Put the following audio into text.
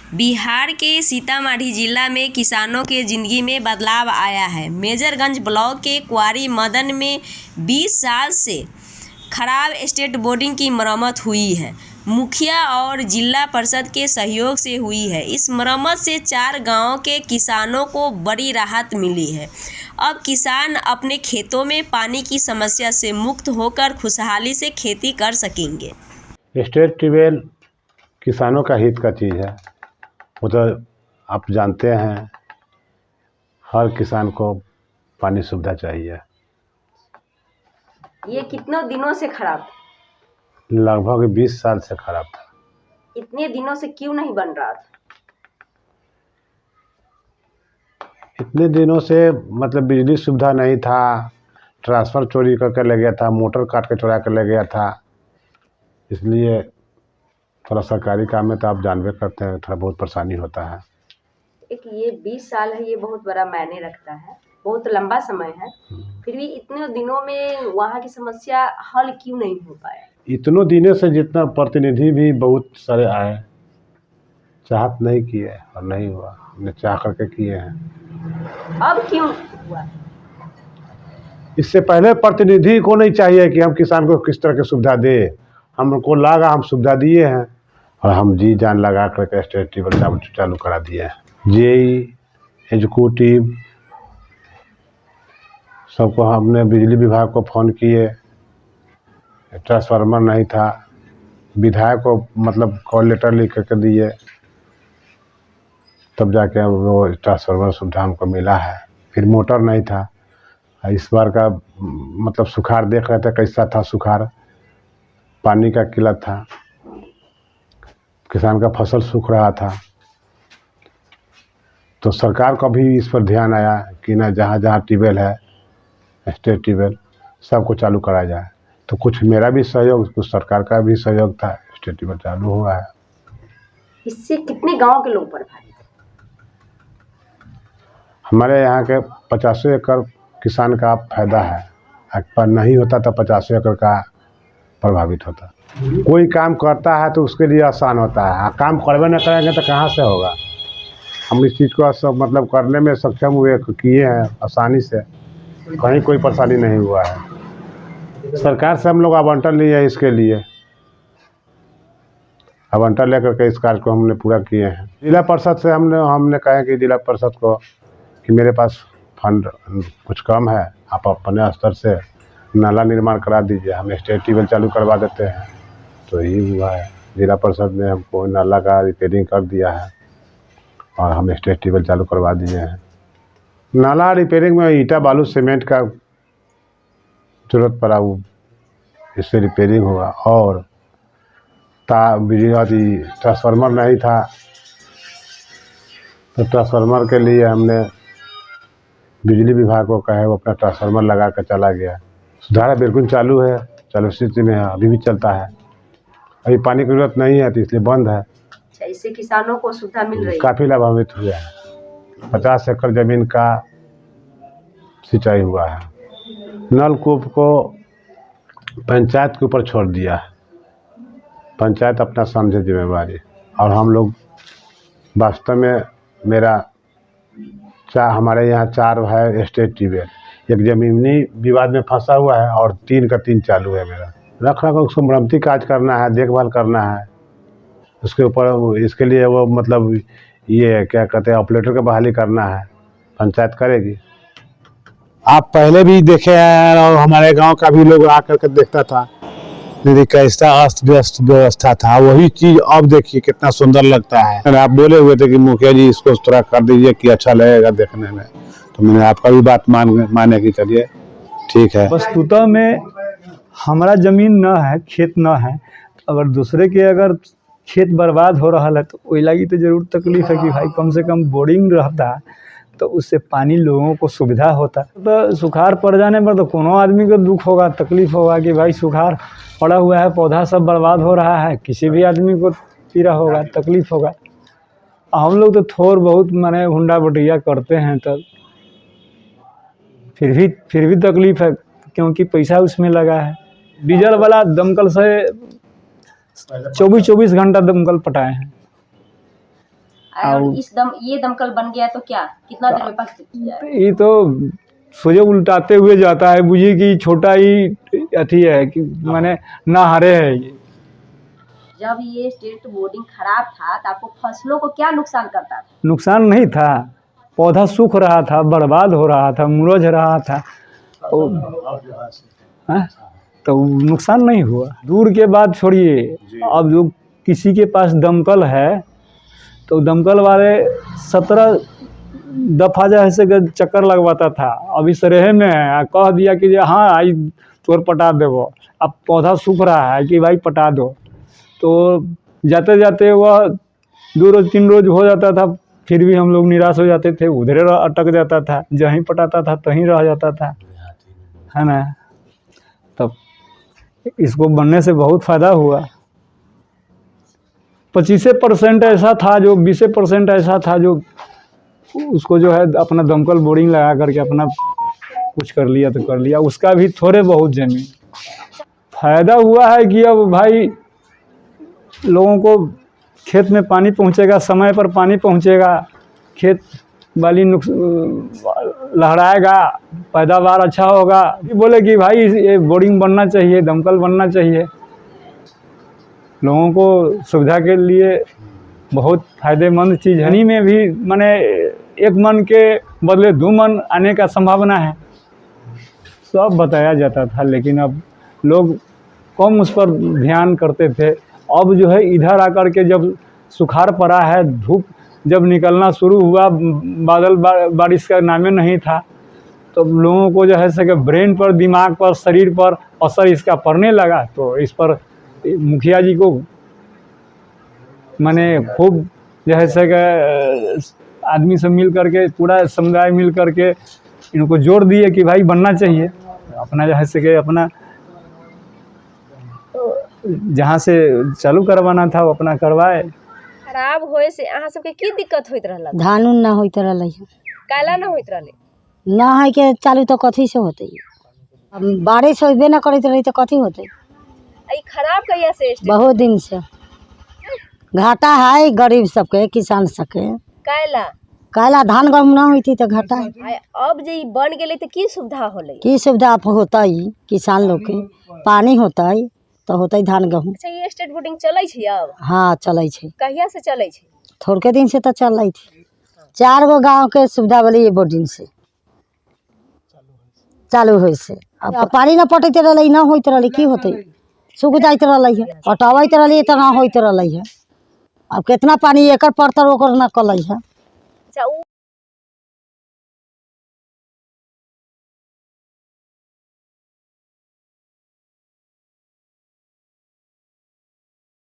बिहार के सीतामढ़ी जिला में किसानों के जिंदगी में बदलाव आया है। मेजरगंज ब्लॉक के क्वारी मदन में 20 साल से खराब स्टेट बोर्डिंग की मरम्मत हुई है। मुखिया और जिला परिषद के सहयोग से हुई है। इस मरम्मत से 4 गांवों के किसानों को बड़ी राहत मिली है। अब किसान अपने खेतों में पानी की समस्या से मुक्त होकर खुशहाली से खेती कर सकेंगे। स्टेट ट्यूबवेल किसानों का हित का चीज़ है। वो तो आप जानते हैं, हर किसान को पानी सुविधा चाहिए। ये कितने दिनों से खराब था? लगभग 20 साल से खराब था। इतने दिनों से क्यों नहीं बन रहा था? इतने दिनों से मतलब बिजली सुविधा नहीं था, ट्रांसफर चोरी करके ले गया था, मोटर काट के चुरा कर ले गया था। इसलिए थोड़ा सरकारी काम में तो आप जानबे करते हैं, थोड़ा बहुत परेशानी होता है। एक ये 20 साल है, ये बहुत बड़ा मायने रखता है, बहुत लंबा समय है। फिर भी इतने दिनों में वहाँ की समस्या हल क्यों नहीं हो पाया? इतनों दिनों से जितना प्रतिनिधि भी बहुत सारे आए, चाहत नहीं किए और नहीं हुआ। हमने चाह करके किए हैं। अब क्यों हुआ? इससे पहले प्रतिनिधि को नहीं चाहिए कि हम किसान को किस तरह की सुविधा दे। हमको लगा हम सुविधा दिए हैं और हम जी जान लगा करके स्टेट ट्यूबवेल चालू करा दिए हैं। जेई एग्जीक्यूटिव सबको हमने बिजली विभाग को फ़ोन किए, ट्रांसफार्मर नहीं था, विधायक को मतलब कॉल लेटर लिख करके दिए, तब जाके वो ट्रांसफार्मर सुविधा हमको मिला है। फिर मोटर नहीं था। इस बार का मतलब सुखाड़ देख रहे थे, कैसा था सुखाड़, पानी का किल्लत था, किसान का फसल सूख रहा था। तो सरकार का भी इस पर ध्यान आया कि ना जहाँ जहाँ ट्यूबवेल है, स्टेट ट्यूबवेल सबको चालू कराया जाए। तो कुछ मेरा भी सहयोग, कुछ सरकार का भी सहयोग था, स्टेट ट्यूबवेल चालू हुआ है। इससे कितने गांव के लोग प्रभावित हैं? हमारे यहाँ के 50 एकड़ किसान का फायदा है। पर नहीं होता तो 50 एकड़ का प्रभावित होता। कोई काम करता है तो उसके लिए आसान होता है, काम करवे न करेंगे तो कहाँ से होगा। हम इस चीज़ को सब मतलब करने में सक्षम हुए, किए हैं आसानी से, कहीं कोई परेशानी नहीं हुआ है। सरकार से हम लोग आवंटन लिए हैं, इसके लिए आवंटन लेकर के इस कार्य को हमने पूरा किए हैं। जिला परिषद से हमने कहा कि जिला परिषद को कि मेरे पास फंड कुछ कम है, आप अपने स्तर से नाला निर्माण करा दीजिए, हम स्टेट ट्यूबवेल चालू करवा देते हैं। तो यही हुआ है, जिला परिषद ने हमको नाला का रिपेयरिंग कर दिया है और हम स्टेट ट्यूबवेल चालू करवा दिए हैं। नाला रिपेयरिंग में ईंटा बालू सीमेंट का जरूरत पड़ा, वो इससे रिपेयरिंग हुआ। और बिजली ट्रांसफार्मर नहीं था, तो ट्रांसफार्मर के लिए हमने बिजली विभाग को कहा, वो अपना ट्रांसफार्मर लगा कर चला गया। सुधार बिल्कुल चालू है, चालू स्थिति में है, अभी भी चलता है। अभी पानी की जरूरत नहीं है तो इसलिए बंद है। अच्छा, इससे किसानों को सुविधा मिल रही है? काफ़ी लाभान्वित हुआ है। 50 एकड़ जमीन का सिंचाई हुआ है। नलकूप को पंचायत के ऊपर छोड़ दिया है, पंचायत अपना समझे जिम्मेवारी। और हम लोग वास्तव में हमारे यहाँ 4 है स्टेट ट्यूबवेल, एक जमीनी विवाद में फंसा हुआ है और 3 का 3 चालू है। मेरा रख रखाव उसको मरम्मती काज करना है, देखभाल करना है उसके ऊपर। इसके लिए वो मतलब ये क्या कहते हैं, ऑपरेटर का बहाली करना है, पंचायत करेगी। आप पहले भी देखे हैं और हमारे गांव का भी लोग आकर के देखता था, यदि कैसा अस्त व्यस्त व्यवस्था था, वही चीज़ अब देखिए कितना सुंदर लगता है। आप बोले हुए थे कि मुखिया जी इसको थोड़ा कर दीजिए कि अच्छा लगेगा देखने में, तो मैंने आपका भी बात माने कि चलिए ठीक है। वस्तुतः में हमारा ज़मीन न है, खेत न है, अगर दूसरे के अगर खेत बर्बाद हो रहा है तो वही लगी तो जरूर तकलीफ है कि भाई कम से कम बोरिंग रहता तो उससे पानी लोगों को सुविधा होता। तो सुखाड़ पड़ जाने पर तो कोनो आदमी को दुख होगा, तकलीफ होगा कि भाई सुखाड़ पड़ा हुआ है, पौधा सब बर्बाद हो रहा है, किसी भी आदमी को पीड़ा होगा, तकलीफ होगा। हम लोग तो थोड़ बहुत माने हुंडा बटिया करते हैं, तो फिर भी तकलीफ है क्योंकि पैसा उसमें लगा है। डीजल वाला दमकल से 24 घंटा दमकल पटाए हैं। और ये दमकल बन गया तो क्या कितना देर में पक जाएगा? ये तो सोजे उल्टाते हुए जाता है, बुझिए कि छोटा ही अथी है कि माने ना हरे है ये। जब ये स्टेट बोर्डिंग खराब था तो आपको फसलों को क्या नुकसान करता था? नुकसान नहीं था, पौधा सूख रहा था, बर्बाद हो रहा था, मुरझ रहा था, तो नुकसान नहीं हुआ। दूर के बाद छोड़िए, अब जो किसी के पास दमकल है तो दमकल वाले 17 दफा जैसे चक्कर लगवाता था, अभी सरेहे में है, कह दिया कि हाँ आई तोर पटा देवो, अब पौधा सूख रहा है कि भाई पटा दो, तो जाते जाते वह 2 रोज 3 रोज हो जाता था, फिर भी हम लोग निराश हो जाते थे, उधरे अटक जाता था, जहीं पटाता था तहीं रह जाता था, है ना। तब इसको बनने से बहुत फ़ायदा हुआ। 25% ऐसा था जो 20% ऐसा था जो उसको जो है अपना दमकल बोरिंग लगा करके अपना कुछ कर लिया तो कर लिया, उसका भी थोड़े बहुत ज़मीन। फ़ायदा हुआ है कि अब भाई लोगों को खेत में पानी पहुंचेगा, समय पर पानी पहुंचेगा, खेत वाली लहराएगा, पैदावार अच्छा होगा। बोले कि भाई ये बोरिंग बनना चाहिए, दमकल बनना चाहिए, लोगों को सुविधा के लिए बहुत फ़ायदेमंद चीज़ है। में भी माने 1 मन के बदले 2 मन आने का संभावना है, सब बताया जाता था, लेकिन अब लोग कम उस पर ध्यान करते थे। अब जो है इधर आकर के जब सुखाड़ पड़ा है, धूप जब निकलना शुरू हुआ, बादल बारिश का नामे नहीं था, तो लोगों को जो है सके ब्रेन पर, दिमाग पर, शरीर पर असर इसका पड़ने लगा। तो इस पर मुखिया जी को माने खूब जो है सके आदमी सब मिल करके, पूरा समुदाय मिल करके इनको जोर दिए कि भाई बनना चाहिए। अपना जो है सके अपना जहाँ से चालू करवाना था वो अपना करवाए। खराब होए से अहाँ सबके की दिक्कत होइत रहला? धान उन ना होइत रहले है, काला ना होइत रहले? ना है के चालू तो कथी से होते, अब बारिश होबे ना करत रही तो कथी होते। ई खराब कहिया से? बहुत दिन से घाटा है गरीब सबके, किसान सबके। काला धान गहूँ ना होती तो घाटा है। अब जे बन गेले तो की सुविधा होले? की सुविधा होता है किसान लोग के, पानी होता है तो होता है धान गहूँ। अच्छा, ये स्टेट बोर्डिंग चलै छै अब? हाँ चलै छै। कहिया से चलै छै? थोड़के दिन से तो चल रही थी। 4 गो गाँव के सुविधा वाली ये बोर्डिंग से चालू हो से। अब पानी ना पटते रही, ना होते रही, की होते, सूख जाते रही है, पटावत रही तो ना होते रही है। अब कितना पानी एकर पड़ता ओकर ना कल है। अच्छा।